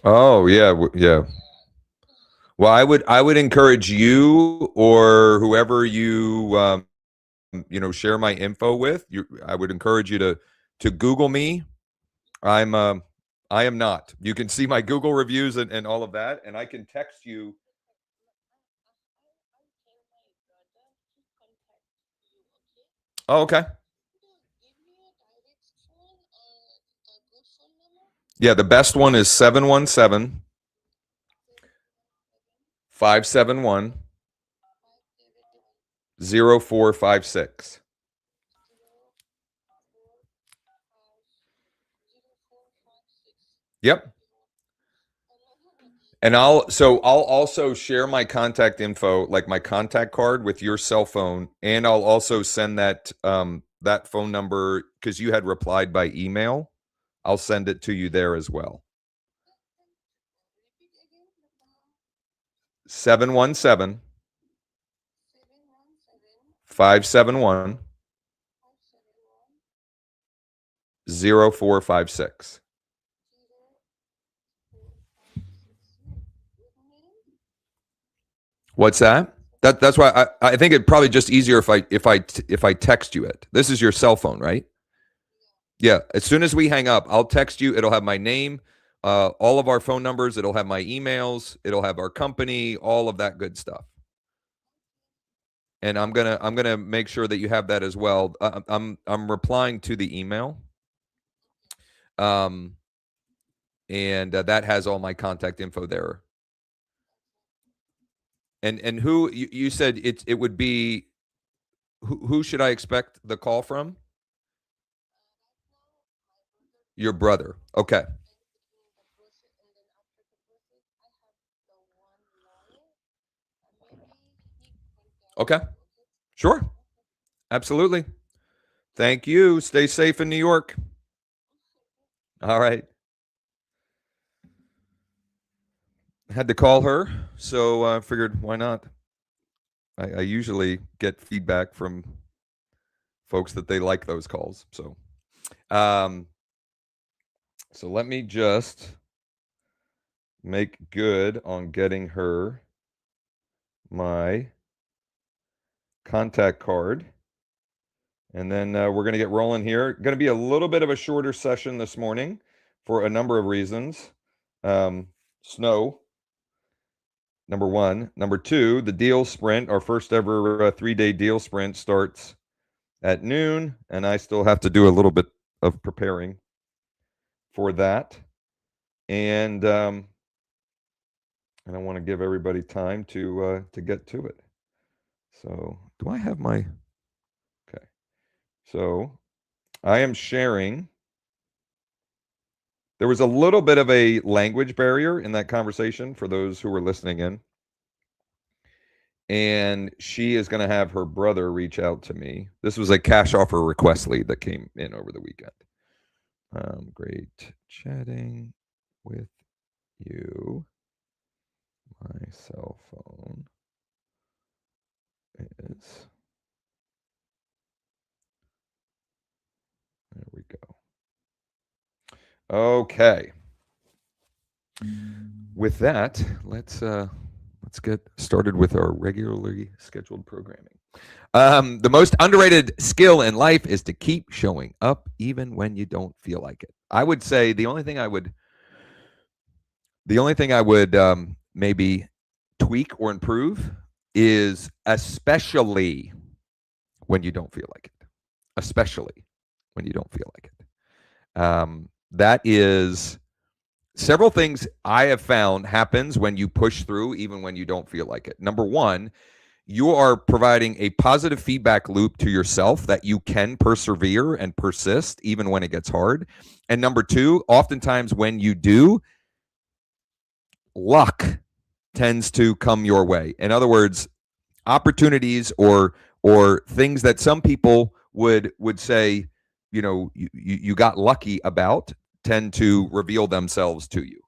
Oh yeah, yeah. Well, I would encourage you or whoever share my info with. I would encourage you to Google me. I'm I am not. You can see my Google reviews and all of that, and I can text you. Oh, okay. Yeah, the best one is 717-571-0456. Yep. And I'll also share my contact info, like my contact card with your cell phone, and I'll also send that phone number because you had replied by email. I'll send it to you there as well. 717-571-0456. What's that? That's why I think it'd probably just easier if I text you it. This is your cell phone, right? Yeah. As soon as we hang up, I'll text you. It'll have my name, all of our phone numbers. It'll have my emails. It'll have our company, all of that good stuff. And I'm gonna make sure that you have that as well. I'm replying to the email, um, and that has all my contact info there. And who you said it would be? Who should I expect the call from? Your brother. Okay. Okay. Sure. Absolutely. Thank you. Stay safe in New York. All right. Had to call her, so I figured why not? I usually get feedback from folks that they like those calls. Um, so let me just make good on getting her my contact card. And then we're going to get rolling here. Going to be a little bit of a shorter session this morning for a number of reasons. Snow, number one. Number two, the deal sprint, our first ever 3-day deal sprint, starts at noon, and I still have to do a little bit of preparing for that. And I want to give everybody time to get to it. So, do I have my? Okay. So, I am sharing. There was a little bit of a language barrier in that conversation for those who were listening in. And she is going to have her brother reach out to me. This was a cash offer request lead that came in over the weekend. Great chatting with you. My cell phone is. There we go. Okay. With that, let's get started with our regularly scheduled programming. The most underrated skill in life is to keep showing up even when you don't feel like it. I would say the only thing I would maybe tweak or improve is especially when you don't feel like it. Especially when you don't feel like it. That is several things I have found happens when you push through even when you don't feel like it. Number one, you are providing a positive feedback loop to yourself that you can persevere and persist even when it gets hard. And number two, oftentimes when you do, luck tends to come your way. In other words, opportunities or things that some people would say, you got lucky about tend to reveal themselves to you.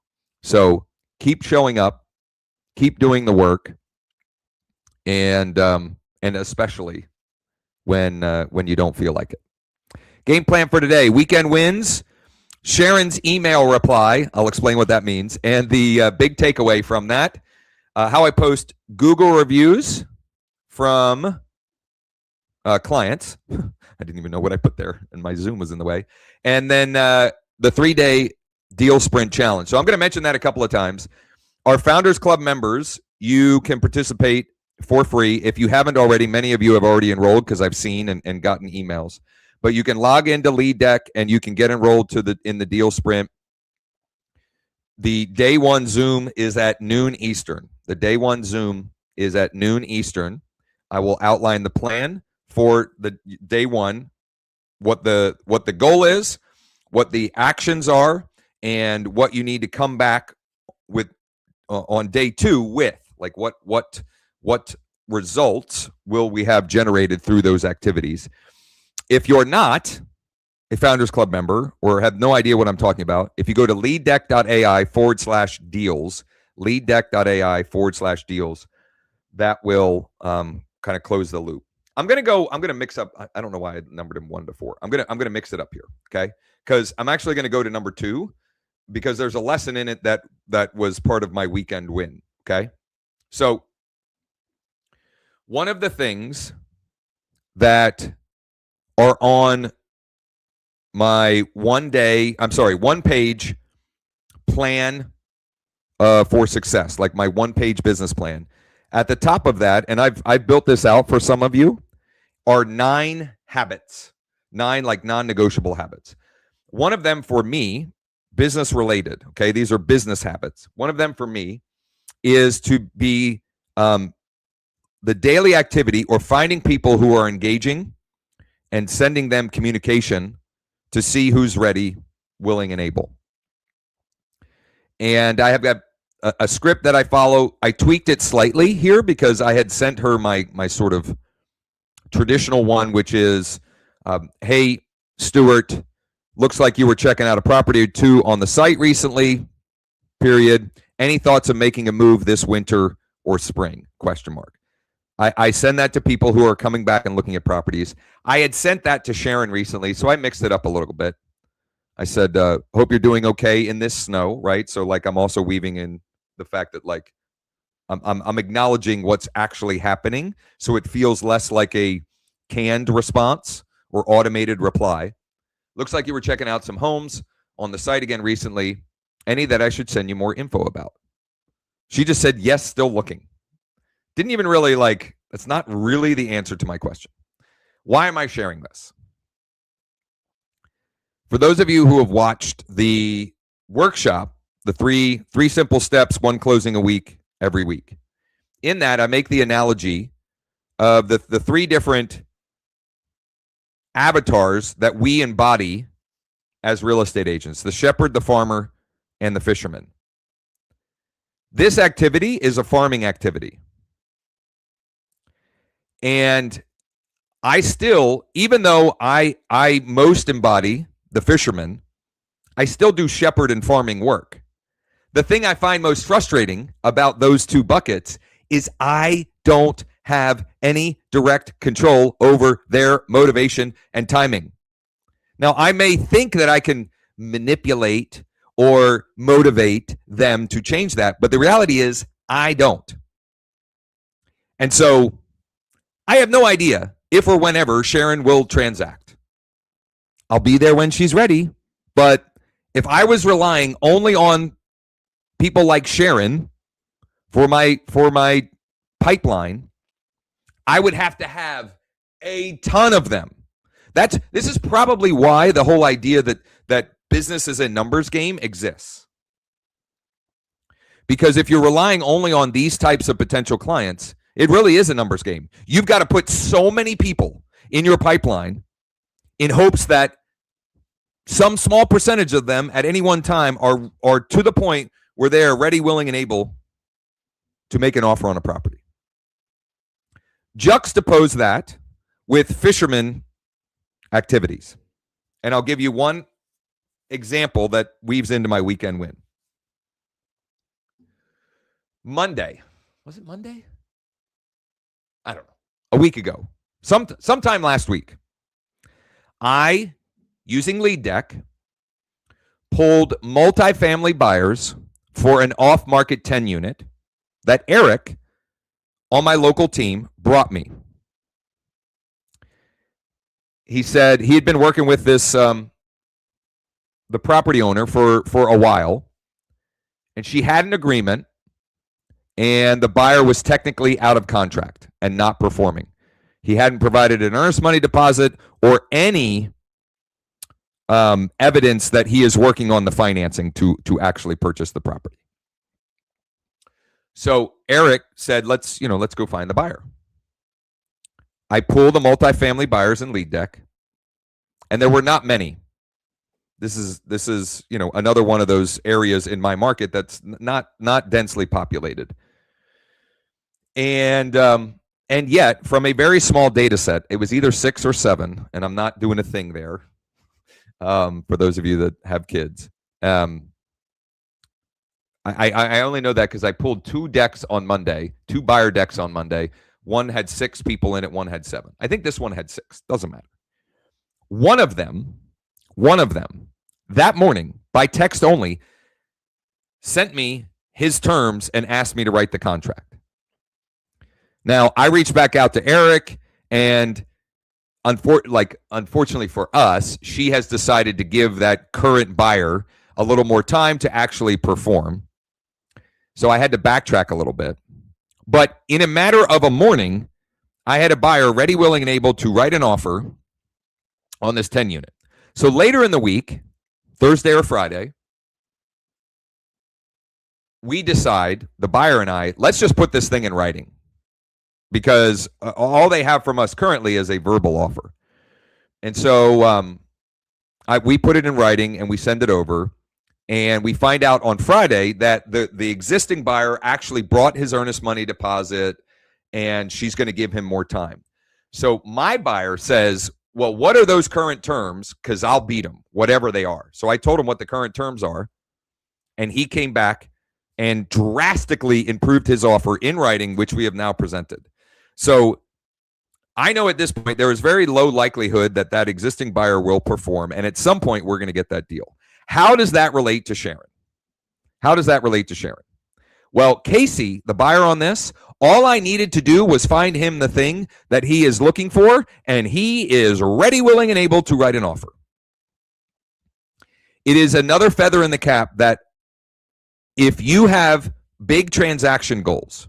So keep showing up, keep doing the work, and especially when you don't feel like it. Game plan for today, weekend wins, Sharon's email reply. I'll explain what that means. And the big takeaway from that, how I post Google reviews from clients. I didn't even know what I put there, and my Zoom was in the way. And then the 3-day DealSprint challenge. So I'm going to mention that a couple of times. Our Founders Club members, you can participate for free. If you haven't already, many of you have already enrolled because I've seen and gotten emails. But you can log into Lead Deck and you can get enrolled in the DealSprint. The day one Zoom is at noon Eastern. The day one Zoom is at noon Eastern. I will outline the plan for the day one, what the goal is, what the actions are, and what you need to come back with on day two with, like what results will we have generated through those activities. If you're not a Founders Club member or have no idea what I'm talking about, if you go to leaddeck.ai/deals, leaddeck.ai/deals, that will kind of close the loop. I'm going to mix up. I don't know why I numbered them 1 to 4. I'm going to mix it up here. Okay. Because I'm actually going to go to number 2 because there's a lesson in it that was part of my weekend win. Okay. So one of the things that are on my 1 page plan for success, like my 1-page business plan. At the top of that, and I've built this out for some of you, are 9 habits, 9 like non-negotiable habits. One of them for me, business related. Okay, these are business habits. One of them for me is to be the daily activity or finding people who are engaging and sending them communication to see who's ready, willing, and able. And I have got a script that I follow. I tweaked it slightly here because I had sent her my sort of traditional one, which is, hey, Stuart, looks like you were checking out a property or 2 on the site recently, period. Any thoughts of making a move this winter or spring, ? I send that to people who are coming back and looking at properties. I had sent that to Sharon recently, so I mixed it up a little bit. I said, hope you're doing okay in this snow, right? So like I'm also weaving in the fact that like I'm acknowledging what's actually happening, so it feels less like a canned response or automated reply. Looks like you were checking out some homes on the site again recently. Any that I should send you more info about? She just said, yes, still looking. Didn't even really that's not really the answer to my question. Why am I sharing this? For those of you who have watched the workshop, the three simple steps, 1 closing a week, every week. In that, I make the analogy of the 3 different avatars that we embody as real estate agents: the shepherd, the farmer, and the fisherman. This activity is a farming activity. And I still, even though I most embody the fisherman, I still do shepherd and farming work. The thing I find most frustrating about those 2 buckets is I don't have any direct control over their motivation and timing. Now, I may think that I can manipulate or motivate them to change that, but the reality is I don't. And so I have no idea if or whenever Sharon will transact. I'll be there when she's ready, but if I was relying only on people like Sharon for my pipeline, I would have to have a ton of them. This is probably why the whole idea that business is a numbers game exists. Because if you're relying only on these types of potential clients, it really is a numbers game. You've got to put so many people in your pipeline in hopes that some small percentage of them at any one time are to the point where they are ready, willing, and able to make an offer on a property. Juxtapose that with fisherman activities. And I'll give you one example that weaves into my weekend win. Monday. Was it Monday? I don't know. A week ago. Sometime last week. I using Lead Deck, pulled multifamily buyers for an off-market 10 unit that Eric on my local team brought me. He said he had been working with this the property owner for a while, and she had an agreement, and the buyer was technically out of contract and not performing. He hadn't provided an earnest money deposit or any evidence that he is working on the financing to actually purchase the property. So Eric said, let's go find the buyer. I pulled the multifamily buyers in Lead Deck, and there were not many. This is another one of those areas in my market that's not densely populated. And yet, from a very small data set, it was either 6 or 7, and I'm not doing a thing there for those of you that have kids. I only know that because I pulled 2 decks on Monday, 2 buyer decks on Monday. One had 6 people in it, one had 7. I think this one had 6. Doesn't matter. One of them, that morning, by text only, sent me his terms and asked me to write the contract. Now, I reached back out to Eric, and unfortunately for us, she has decided to give that current buyer a little more time to actually perform. So I had to backtrack a little bit. But in a matter of a morning, I had a buyer ready, willing, and able to write an offer on this 10 unit. So later in the week, Thursday or Friday, we decide, the buyer and I, let's just put this thing in writing, because all they have from us currently is a verbal offer. And so we put it in writing and we send it over, and we find out on Friday that the existing buyer actually brought his earnest money deposit, and she's going to give him more time. So my buyer says, well, what are those current terms? Because I'll beat them, whatever they are. So I told him what the current terms are, and he came back and drastically improved his offer in writing, which we have now presented. So I know at this point there is very low likelihood that that existing buyer will perform, and at some point we're going to get that deal. How does that relate to Sharon? Well, Casey, the buyer on this, all I needed to do was find him the thing that he is looking for, and he is ready, willing, and able to write an offer. It is another feather in the cap that if you have big transaction goals,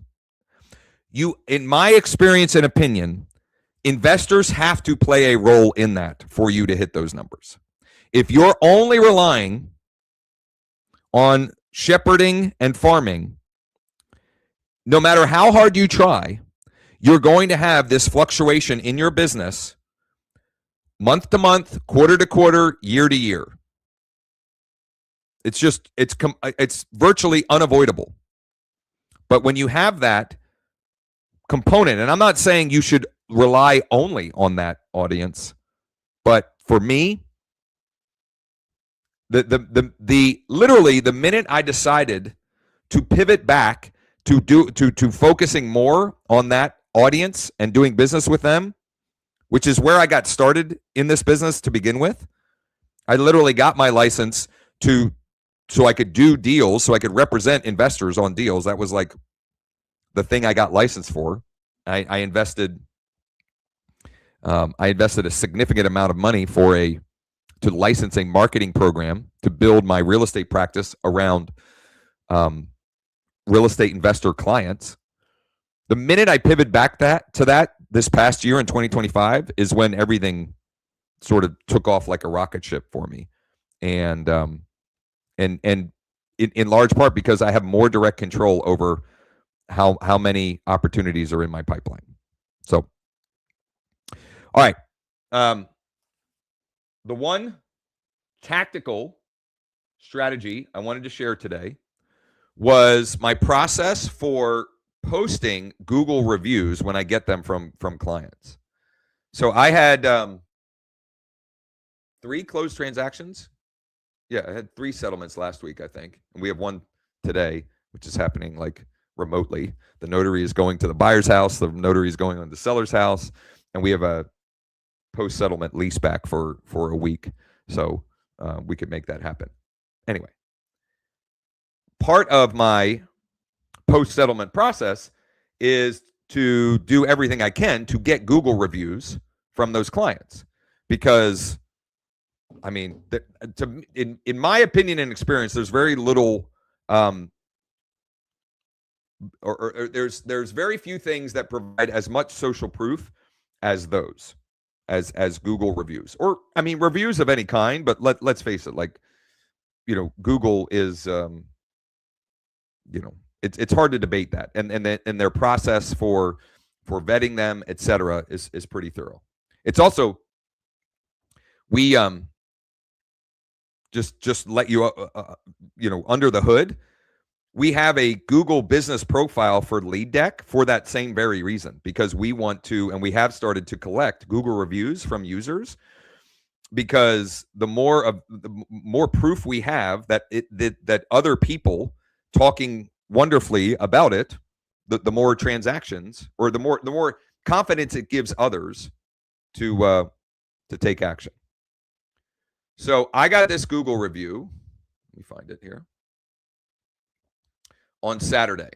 in my experience and opinion, investors have to play a role in that for you to hit those numbers. If you're only relying on shepherding and farming, no matter how hard you try, you're going to have this fluctuation in your business month to month, quarter to quarter, year to year. It's virtually unavoidable. But when you have that component, and I'm not saying you should rely only on that audience, but for me, literally the minute I decided to pivot back to focusing more on that audience and doing business with them, which is where I got started in this business to begin with. I literally got my license so I could do deals, so I could represent investors on deals. That was like the thing I got licensed for. I invested a significant amount of money to license a marketing program to build my real estate practice around real estate investor clients. The minute I pivot back to that this past year in 2025 is when everything sort of took off like a rocket ship for me. And in large part because I have more direct control over how many opportunities are in my pipeline. So, all right. The one tactical strategy I wanted to share today was my process for posting Google reviews when I get them from clients. So I had 3 closed transactions. Yeah, I had 3 settlements last week, I think. And we have one today, which is happening like remotely. The notary is going to the buyer's house. The notary is going on the seller's house. And we have a post-settlement leaseback for a week. So we could make that happen. Anyway, part of my post-settlement process is to do everything I can to get Google reviews from those clients, because I mean, in my opinion and experience, there's very little, or there's very few things that provide as much social proof as those, as Google reviews, or I mean, reviews of any kind. But let's face it, like, Google is, it's hard to debate that, and their process for vetting them, etc., is pretty thorough. It's also, we just let you under the hood, we have a Google business profile for Lead Deck for that same very reason, because we want to, and we have started to collect Google reviews from users, because the more proof we have that other people talking wonderfully about it, the more transactions, or the more confidence it gives others to take action. So I got this Google review. Let me find it here. On Saturday.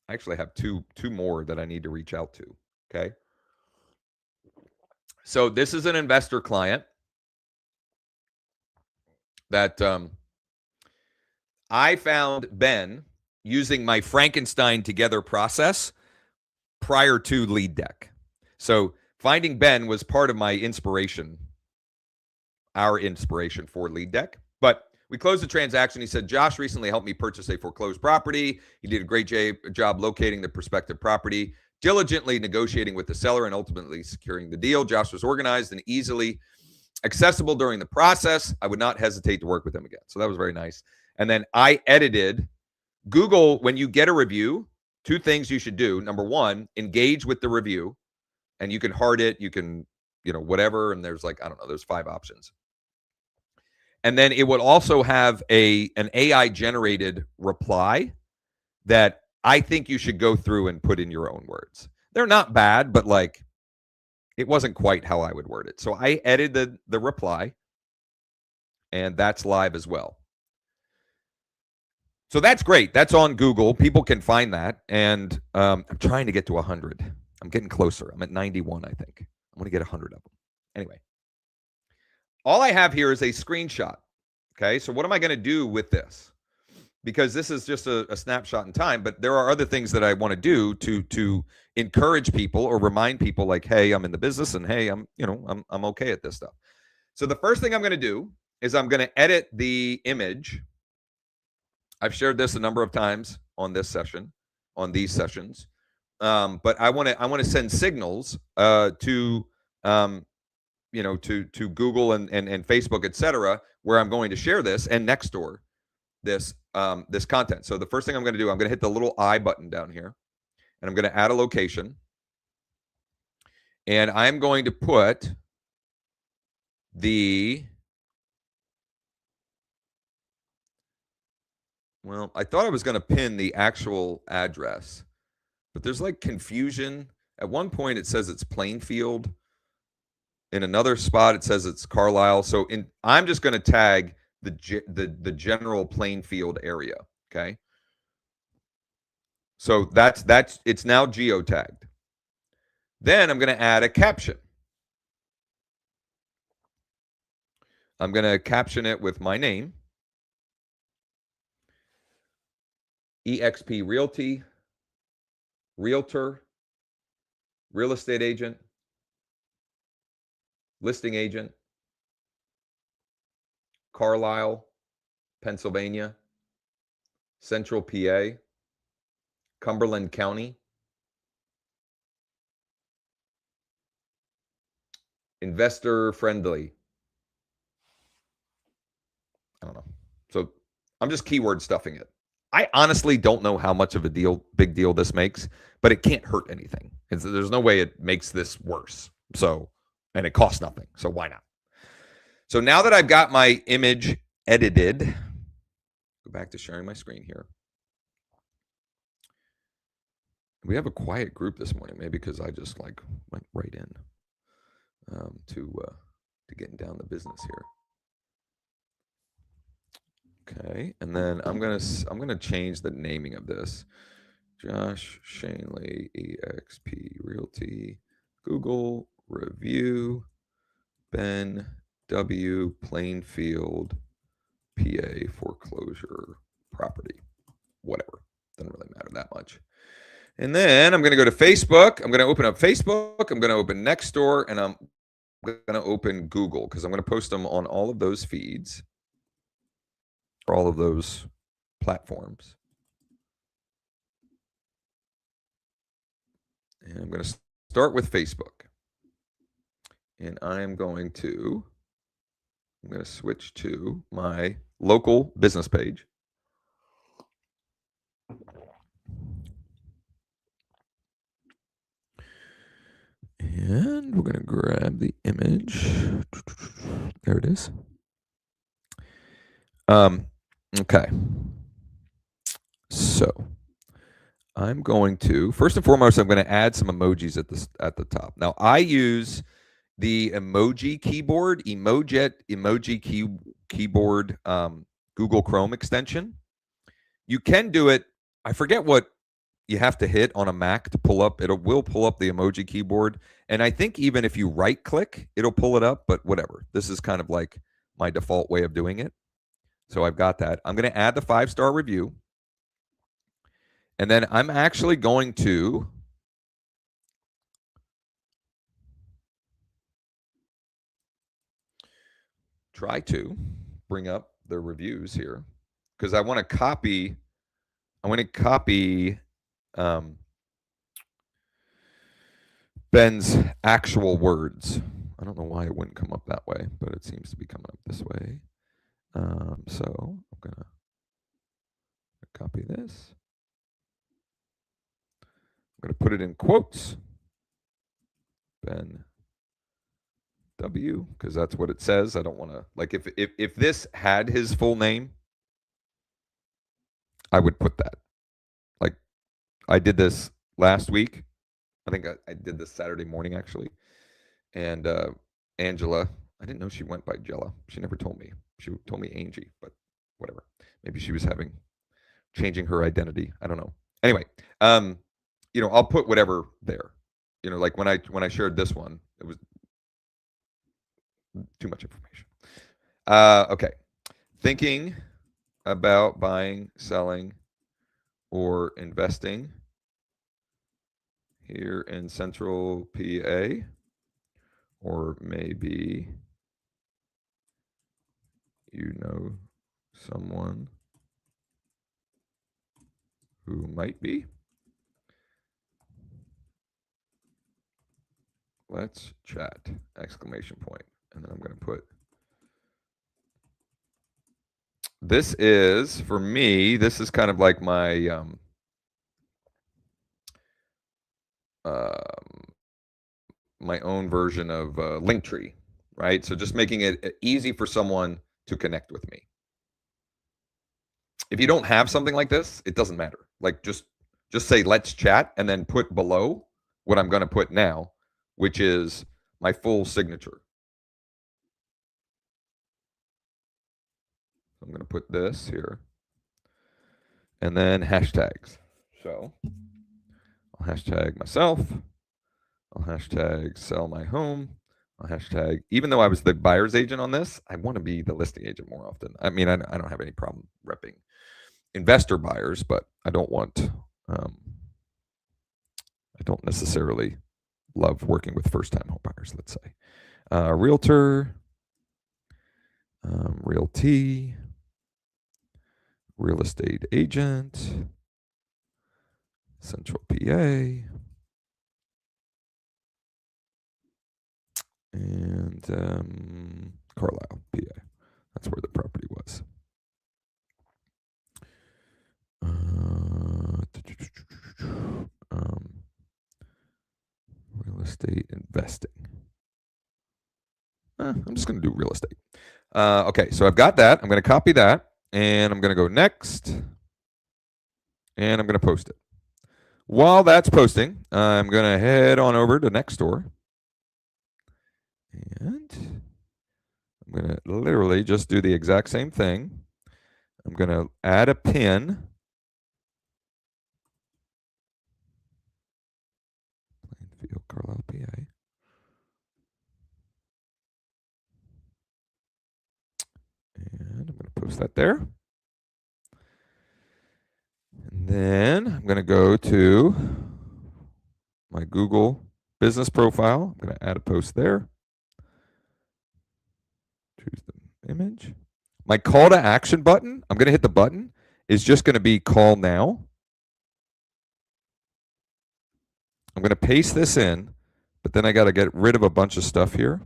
I actually have two more that I need to reach out to. Okay. So this is an investor client that I found Ben using my Frankenstein together process prior to Lead Deck. So finding Ben was part of my inspiration, our inspiration for Lead Deck. But we closed the transaction. He said, Josh recently helped me purchase a foreclosed property. He did a great job locating the prospective property, diligently negotiating with the seller, and ultimately securing the deal. Josh was organized and easily accessible during the process. I would not hesitate to work with him again. So that was very nice. And then I edited Google. When you get a review, two things you should do. Number one, engage with the review, and you can heart it. You can, whatever. And there's there's 5 options. And then it would also have an AI generated reply that I think you should go through and put in your own words. They're not bad, but it wasn't quite how I would word it. So I edited the reply, and that's live as well. So that's great. That's on Google. People can find that. And I'm trying to get to 100. I'm getting closer. I'm at 91, I think. I'm going to get 100 of them. Anyway, all I have here is a screenshot. Okay, so what am I going to do with this? Because this is just a snapshot in time, but there are other things that I want to do to encourage people or remind people, like, hey, I'm in the business, and hey, I'm okay at this stuff. So the first thing I'm going to do is I'm going to edit the image. I've shared this a number of times on these sessions, but I want to send signals to Google and Facebook, etc., where I'm going to share this, and Nextdoor this content. So the first thing I'm going to do, I'm going to hit the little I button down here, and I'm going to add a location, and I'm going to put I thought I was going to pin the actual address, but there's confusion. At one point it says it's Plainfield. In another spot it says it's Carlisle. So I'm just going to tag the general Plainfield area. Okay. So that's it's now geotagged. Then I'm going to add a caption. I'm going to caption it with my name, EXP Realty, Realtor, Real Estate Agent, Listing Agent, Carlisle, Pennsylvania, Central PA, Cumberland County, investor friendly. I don't know. So I'm just keyword stuffing it. I honestly don't know how much of a big deal this makes, but it can't hurt anything. There's no way it makes this worse. So, and it costs nothing. So why not? So now that I've got my image edited, go back to sharing my screen here. We have a quiet group this morning, maybe because I just went right in to to getting down the business here. Okay, and then I'm gonna change the naming of this. Josh Shanley, EXP Realty, Google review, Ben W. Plainfield, PA foreclosure property. Whatever, doesn't really matter that much. And then I'm gonna go to Facebook. I'm gonna open up Facebook. I'm gonna open Nextdoor, and I'm gonna open Google because I'm gonna post them on all of those feeds, or all of those platforms. And I'm going to start with Facebook. And I'm going to switch to my local business page. And we're going to grab the image. There it is. Okay. So I'm going to, first and foremost, I'm going to add some emojis at the top. Now I use the emoji keyboard, keyboard, Google Chrome extension. You can do it. I forget what you have to hit on a Mac to pull up. It will pull up the emoji keyboard. And I think even if you right click, it'll pull it up, but whatever. This is kind of like my default way of doing it. So I've got that. I'm going to add the 5-star review. And then I'm actually going to try to bring up the reviews here because I want to copy. Ben's actual words. I don't know why it wouldn't come up that way, but it seems to be coming up this way. So I'm going to copy this. I'm going to put it in quotes. Ben W, because that's what it says. I don't want to, like, if this had his full name, I would put that. Like, I did this last week. I think I did this Saturday morning, actually. And Angela, I didn't know she went by Jella. She never told me. She told me Angie, but whatever. Maybe she was changing her identity. I don't know. Anyway, I'll put whatever there. Like when I shared this one, it was too much information. Okay. Thinking about buying, selling, or investing here in Central PA, or maybe you know someone who might be. Let's chat, exclamation point. And then I'm going to put, this is, for me, this is kind of like my my own version of Linktree, right? So just making it easy for someone to connect with me. If you don't have something like this, it doesn't matter. Like just say let's chat and then put below what I'm going to put now, which is my full signature. I'm going to put this here and then hashtags. So I'll hashtag myself. I'll hashtag sell my home. I'll hashtag, even though I was the buyer's agent on this, I want to be the listing agent more often. I mean, I don't have any problem repping investor buyers, but I don't want, I don't necessarily love working with first-time home buyers, let's say. Realtor, realty, real estate agent, Central PA, and Carlisle, PA. That's where the property was. Real estate investing. I'm just going to do real estate. Okay, so I've got that. I'm going to copy that, and I'm going to go next, and I'm going to post it. While that's posting, I'm going to head on over to Nextdoor. And I'm going to literally just do the exact same thing. I'm going to add a pin. Plainfield, Carlisle, PA. And I'm going to post that there. And then I'm going to go to my Google business profile. I'm going to add a post there. Choose the image. My call to action button, I'm going to hit the button, is just going to be call now. I'm going to paste this in, but then I got to get rid of a bunch of stuff here.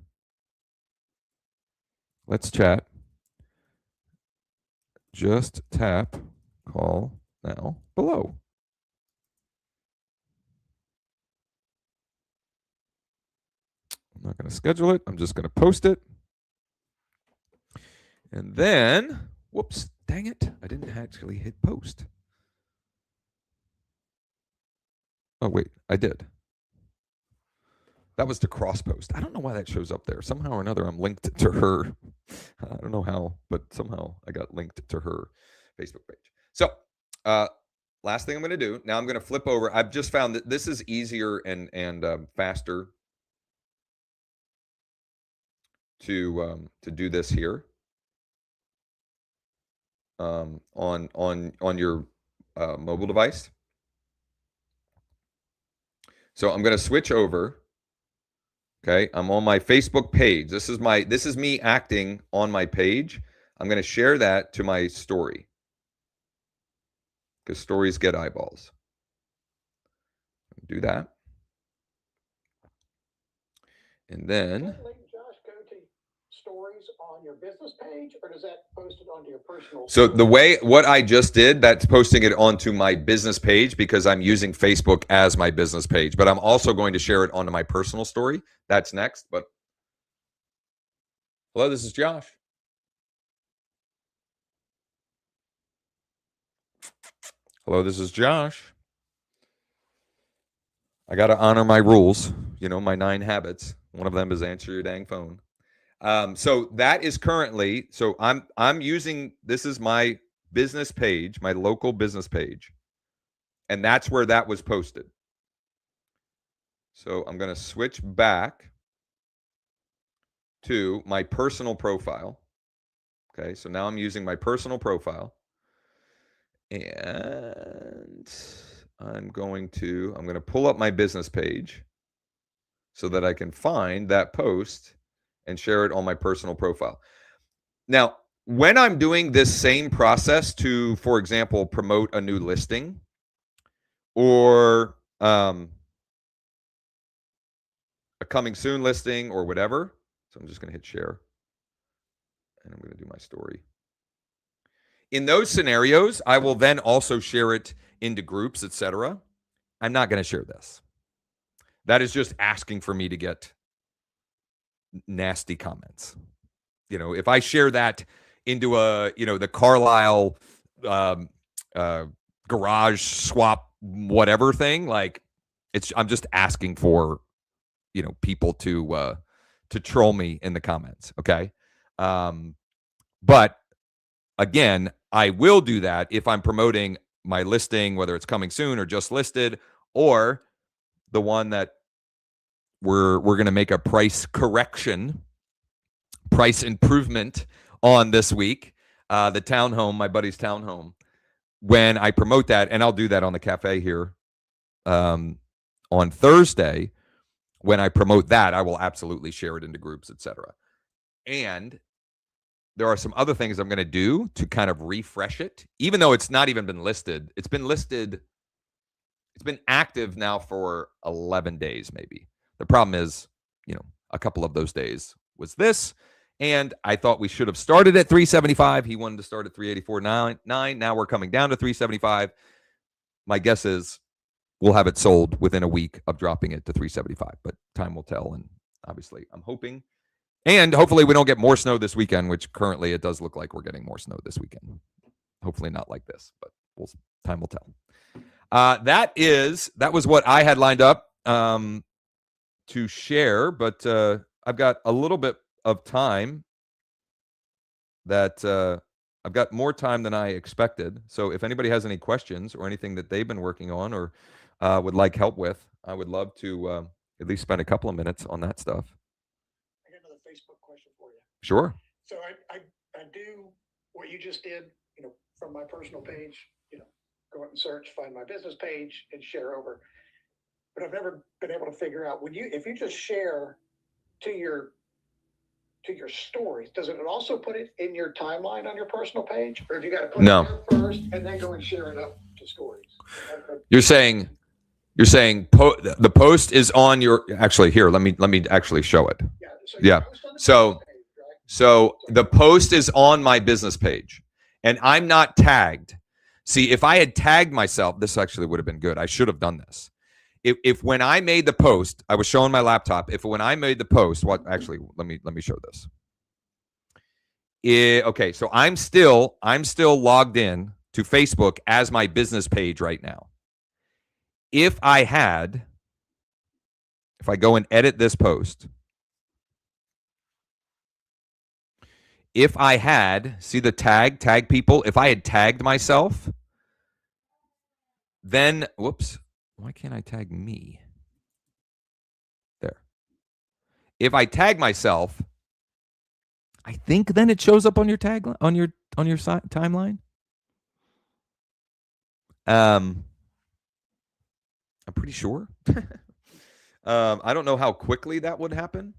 Let's chat. Just tap call now below. I'm not going to schedule it. I'm just going to post it. And then, whoops, dang it. I didn't actually hit post. Oh, wait, I did. That was to cross post. I don't know why that shows up there. Somehow or another, I'm linked to her. I don't know how, but somehow I got linked to her Facebook page. So, last thing I'm going to do, now I'm going to flip over. I've just found that this is easier and faster to do this here on your mobile device. So I'm going to switch over. Okay, I'm on my Facebook page. This is me acting on my page. I'm going to share that to my story because stories get eyeballs. Do that. And then Josh, go to stories on your business page, or does that post it onto your personal? So the way what I just did, that's posting it onto my business page because I'm using Facebook as my business page, but I'm also going to share it onto my personal story. That's next. But hello, this is Josh. Hello, this is Josh. I got to honor my rules, my 9 habits. One of them is answer your dang phone. So that is currently, so I'm using, this is my business page, my local business page. And that's where that was posted. So I'm going to switch back to my personal profile. Okay, so now I'm using my personal profile. And I'm going to pull up my business page so that I can find that post and share it on my personal profile. Now, when I'm doing this same process to, for example, promote a new listing or a coming soon listing or whatever, so I'm just going to hit share and I'm going to do my story. In those scenarios, I will then also share it into groups, etc. I'm not going to share this. That is just asking for me to get nasty comments. If I share that into the Carlisle garage swap whatever thing, like I'm just asking for people to troll me in the comments. Okay, but again, I will do that if I'm promoting my listing, whether it's coming soon or just listed, or the one that we're going to make a price correction, price improvement on this week, the townhome, my buddy's townhome. When I promote that, and I'll do that on the cafe here on Thursday, when I promote that, I will absolutely share it into groups, etc. And there are some other things I'm going to do to kind of refresh it, even though it's not even been listed. It's been listed. It's been active now for 11 days, maybe. The problem is, a couple of those days was this, and I thought we should have started at 375. He wanted to start at 384.9. Now we're coming down to 375. My guess is we'll have it sold within a week of dropping it to 375, but time will tell. And obviously, I'm hoping. And hopefully we don't get more snow this weekend, which currently it does look like we're getting more snow this weekend. Hopefully not like this, but time will tell. That was what I had lined up to share, but I've got a little bit of time that I've got more time than I expected. So if anybody has any questions or anything that they've been working on or would like help with, I would love to at least spend a couple of minutes on that stuff. I got another Facebook question for you. Sure. So I do what you just did, from my personal page, go out and search, find my business page and share over. But I've never been able to figure out if you just share to your stories, does it also put it in your timeline on your personal page, or have you got to put No. it there first and then go and share it up to stories? You're saying the post is on your, actually here, let me actually show it. Yeah. So Yeah. post on the So- business page, right? So the post is on my business page and I'm not tagged. See, if I had tagged myself, this actually would have been good. I should have done this. If when I made the post, I was showing my laptop. If when I made the post, actually, let me show this. Okay, so I'm still logged in to Facebook as my business page right now. If I go and edit this post, if I had, see the tag people, if I had tagged myself, then, whoops, why can't I tag me? There. If I tag myself, I think then it shows up on your tag on your timeline. I'm pretty sure. I don't know how quickly that would happen.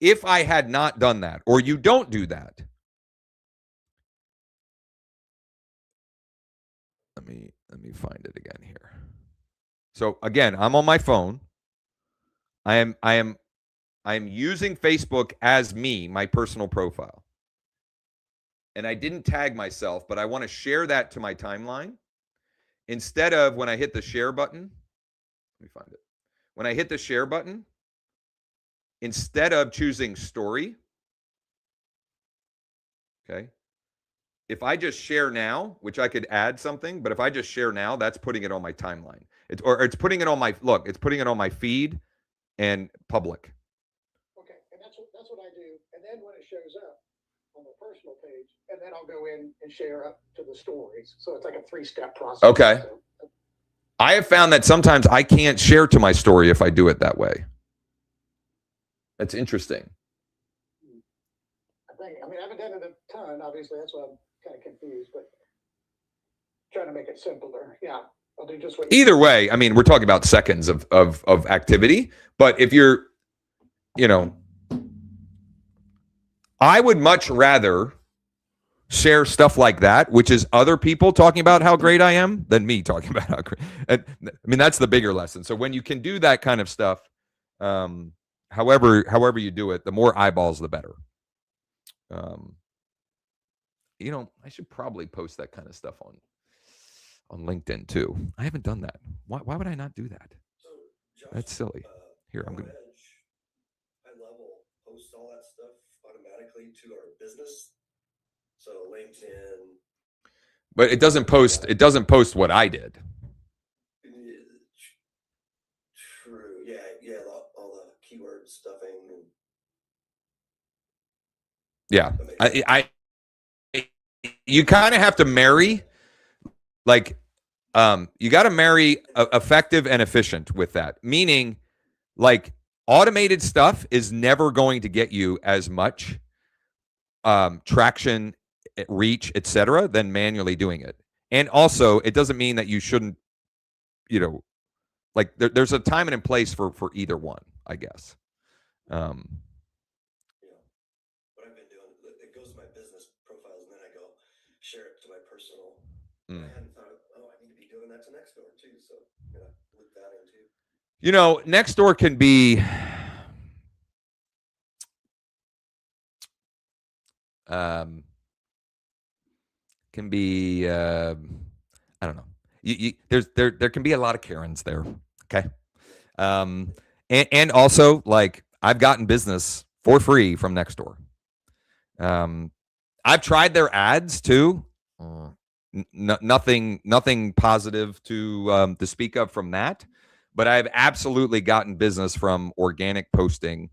If I had not done that, or you don't do that, let me find it again here. So again, I'm on my phone. I am using Facebook as me, my personal profile. And I didn't tag myself, but I want to share that to my timeline. Instead of when I hit the share button, let me find it. When I hit the share button, instead of choosing story, okay, if I just share now, which I could add something, but if I just share now, that's putting it on my timeline. It's putting it on my, look, it's putting it on my feed and public. Okay, and that's what I do. And then when it shows up on the personal page, and then I'll go in and share up to the stories. So it's like a 3-step process. Okay. So, I have found that sometimes I can't share to my story if I do it that way. That's interesting. I haven't done it a ton, obviously, that's why I'm kind of confused, but trying to make it simpler. Yeah, I'll do just what you Either way, I mean, we're talking about seconds of activity, but if you're, I would much rather share stuff like that, which is other people talking about how great I am, than me talking about how great. I mean, that's the bigger lesson. So when you can do that kind of stuff, however you do it, the more eyeballs, the better. I should probably post that kind of stuff on LinkedIn too. I haven't done that. Why would I not do that? So, Josh, That's silly. Here, I'm gonna. High level posts all that stuff automatically to our business. So LinkedIn. But it doesn't post. It doesn't post what I did. True. Yeah. All the keyword stuffing. Yeah, you kind of have to marry, like, you got to marry effective and efficient with that. Meaning, like, automated stuff is never going to get you as much traction, reach, etc., than manually doing it. And also, it doesn't mean that you shouldn't, like, there's a time and a place for either one, I guess. What I've been doing, it goes to my business profiles, and then I go share it to my personal. I hadn't thought of, I need to be doing that to Nextdoor too, so I'm gonna loop that in too. Nextdoor can be I don't know. There can be a lot of Karens there. Okay. And also, like, I've gotten business for free from Nextdoor. I've tried their ads too. Nothing positive to speak of from that, but I've absolutely gotten business from organic posting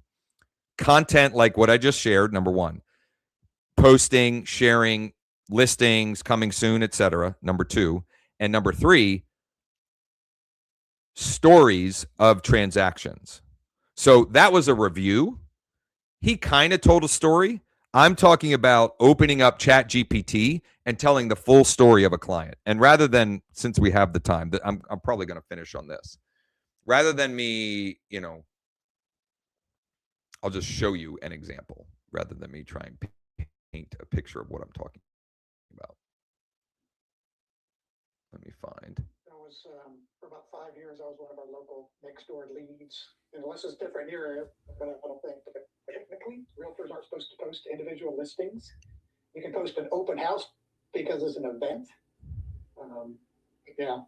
content, like what I just shared. Number one, posting, sharing listings, coming soon, etc. Number 2. And number 3, stories of transactions. So that was a review. He kind of told a story. I'm talking about opening up ChatGPT and telling the full story of a client. And rather than, since we have the time, I'm probably going to finish on this. Rather than me, I'll just show you an example rather than me try and paint a picture of what I'm talking about. Let me find. I was, for about 5 years, I was one of our local next door leads. And unless it's different here, but I don't think, but technically, realtors aren't supposed to post individual listings. You can post an open house because it's an event. Yeah.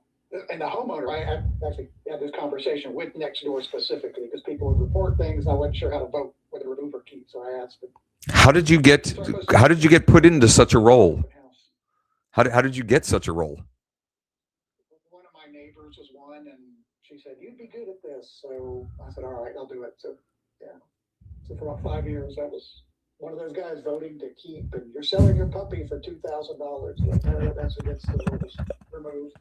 And the homeowner, I actually had this conversation with Nextdoor specifically because people would report things. And I wasn't sure how to vote with a remover key, so I asked them. How did you get put into such a role? How did you get such a role? One of my neighbors was one, and she said, "You'd be good at this." So I said, "All right, I'll do it." So yeah. So for about 5 years, I was one of those guys voting to keep, and you're selling your puppy for $2,000. That's against the rules. Removed.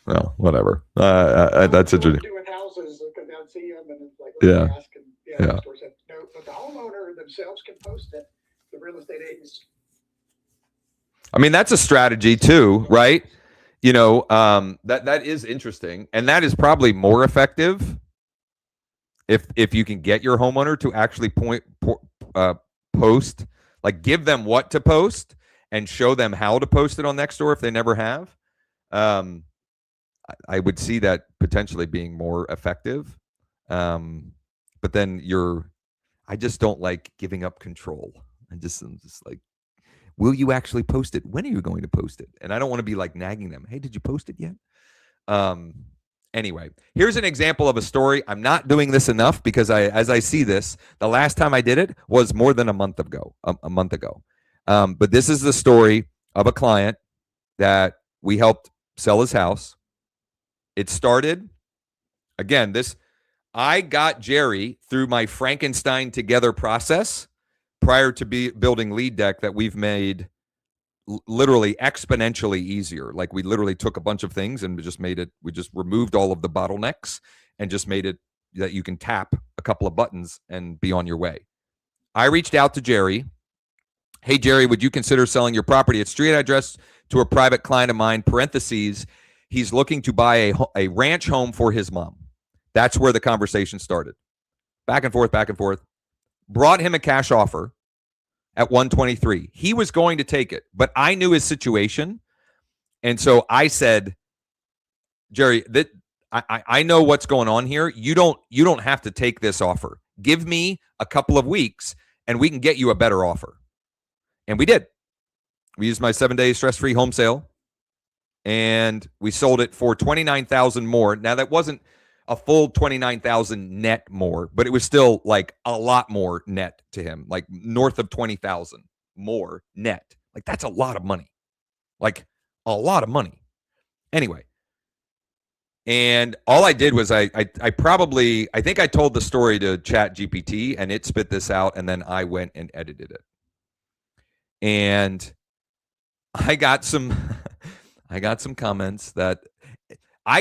Well, whatever. That's interesting. Doing houses, because I'd see them and it's like, Yeah. ask, and the store said, no, but the homeowner themselves can post it. The real estate agents. I mean, that's a strategy too, right? That is interesting, and that is probably more effective if you can get your homeowner to actually post, like give them what to post and show them how to post it on Nextdoor if they never have. I would see that potentially being more effective. But then I just don't like giving up control. I'm just like, will you actually post it? When are you going to post it? And I don't want to be like nagging them. Hey, did you post it yet? Anyway, here's an example of a story. I'm not doing this enough because as I see this, the last time I did it was more than a month ago. But this is the story of a client that we helped sell his house. It started, again, I got Jerry through my Frankenstein together process prior to building Lead Deck that we've made literally exponentially easier. Like we literally took a bunch of things and we just removed all of the bottlenecks and just made it that you can tap a couple of buttons and be on your way. I reached out to Jerry. Hey, Jerry, would you consider selling your property at street address to a private client of mine, parentheses, he's looking to buy a ranch home for his mom. That's where the conversation started. Back and forth. Brought him a cash offer at 123. He was going to take it, but I knew his situation. And so I said, Jerry, I know what's going on here. You don't have to take this offer. Give me a couple of weeks and we can get you a better offer. And we did. We used my 7-day stress-free home sale. And we sold it for $29,000 more. Now that wasn't a full $29,000 net more, but it was still like a lot more net to him, like north of $20,000 more net. Like that's a lot of money, Anyway, and all I did was I think I told the story to ChatGPT and it spit this out, and then I went and edited it, and I got some comments that I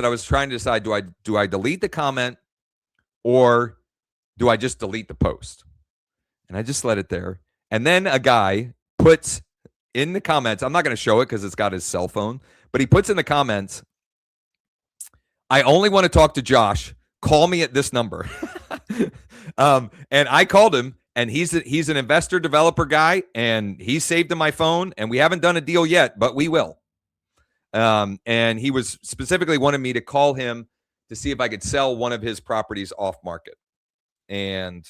was trying to decide, do I delete the comment or do I just delete the post? And I just let it there. And then a guy puts in the comments, I'm not going to show it because it's got his cell phone, but he puts in the comments, I only want to talk to Josh. Call me at this number. And I called him, and he's an investor developer guy, and he's saved in my phone, and we haven't done a deal yet, but we will. And he was specifically wanted me to call him to see if I could sell one of his properties off market. And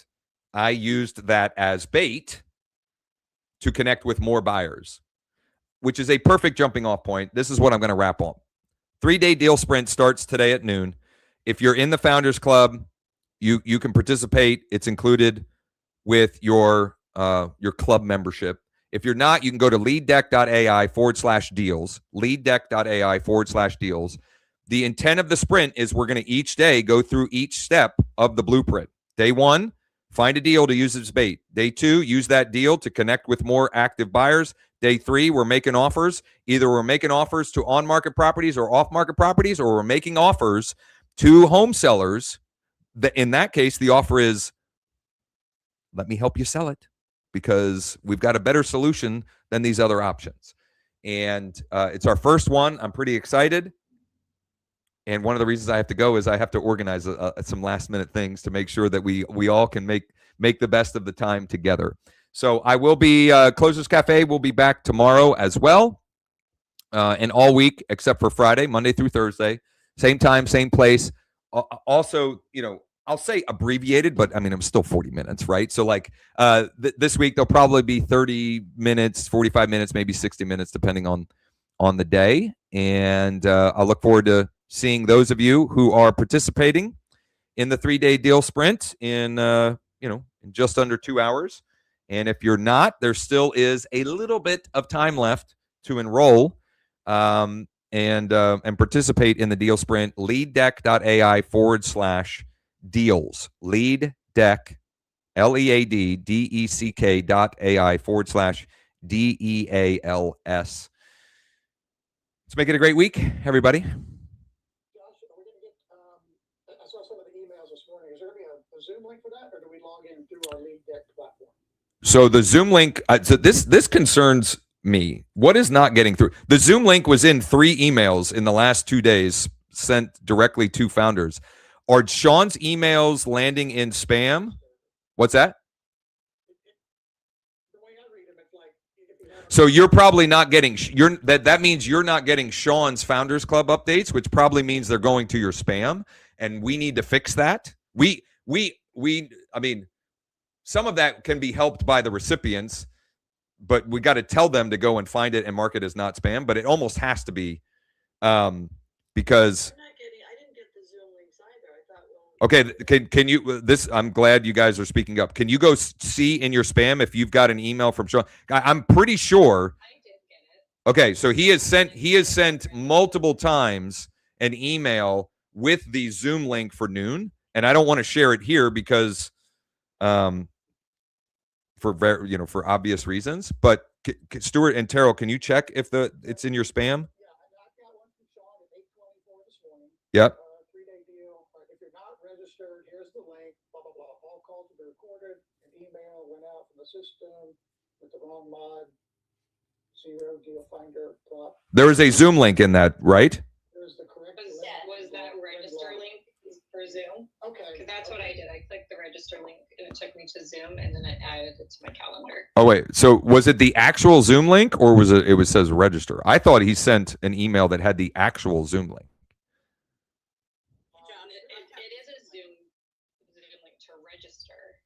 I used that as bait to connect with more buyers, which is a perfect jumping off point. This is what I'm going to wrap on. 3-day deal sprint starts today at noon. If you're in the Founders Club, you can participate. It's included with your club membership. If you're not, you can go to leaddeck.ai/deals, leaddeck.ai/deals. The intent of the sprint is we're going to each day go through each step of the blueprint. Day 1, find a deal to use as bait. Day 2, use that deal to connect with more active buyers. Day 3, we're making offers. Either we're making offers to on-market properties or off-market properties, or we're making offers to home sellers. In that case, the offer is, let me help you sell it because we've got a better solution than these other options. And it's our first one. I'm pretty excited. And one of the reasons I have to go is I have to organize some last-minute things to make sure that we all can make the best of the time together. So I will be Closers Cafe will be back tomorrow as well, and all week except for Friday, Monday through Thursday, same time, same place. Also, I'll say abbreviated, but I mean I'm still 40 minutes, right? So like this week there'll probably be 30 minutes, 45 minutes, maybe 60 minutes, depending on the day. And I'll look forward to seeing those of you who are participating in the 3-day deal sprint in in just under 2 hours. And if you're not, there still is a little bit of time left to enroll and participate in the deal sprint. LeadDeck.ai/deals. LeadDeck, LeadDeck.ai/DEALS. Let's make it a great week, everybody. Josh, are we going to get, I saw some of the emails this morning. Is there going to be a Zoom link for that, or do we log in through our Lead Deck platform? So the Zoom link, so this concerns me. What is not getting through? The Zoom link was in 3 emails in the last 2 days sent directly to founders. Are Sean's emails landing in spam? What's that? The way I read them, it's like, if you have So you're probably not getting that means you're not getting Sean's Founders Club updates, which probably means they're going to your spam, and we need to fix that. I mean, some of that can be helped by the recipients, but we got to tell them to go and find it and mark it as not spam. But it almost has to be because. I didn't get the Zoom links either. I thought, Okay, can you I'm glad you guys are speaking up. Can you go see in your spam if you've got an email from Sean? I'm pretty sure. I did get it. Okay, so he has sent multiple times an email with the Zoom link for noon, and I don't want to share it here because for obvious reasons. But Stuart and Terrell, can you check if it's in your spam? Yeah, I've got one from Sean at 8:24 this morning. Yep. 3-day deal. If you're not registered, here's the link. Blah blah blah. All calls will be recorded. An email went out from the system with the wrong mod. 0 deal finder. Plot. There is a Zoom link in that, right? There's the correct link. Was that register link for Zoom? Okay. Because that's what I did. I clicked the register link and it took me to Zoom and then it added it to my calendar. Oh wait, so was it the actual Zoom link or was it says register? I thought he sent an email that had the actual Zoom link. John, it is a Zoom link to register.